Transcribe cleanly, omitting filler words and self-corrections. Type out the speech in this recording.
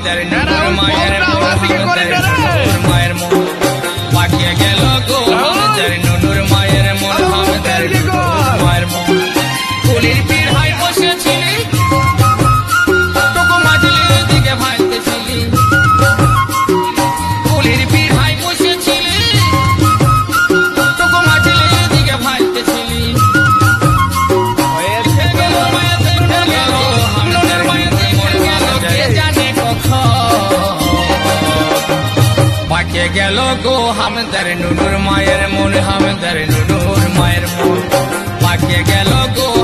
হামদের নুনুর মায়ের মায়ের মন পাকিয়ে গেল গো হামদের নুনুর মায়ের মন হামদের নুনুর মায়ের মন ফুলের পিড়ায় বসেছিলি তোকে মাঝলির দিকে ভাইতেছিলি ফুলের পিড়ায় বসেছিলি তোকে মাঝলির দিকে ভাইতেছিলি পাকে গেল গো হামদের নুনুর মায়ের মন হামদের নুনুর মায়ের মন পাকে গেল গো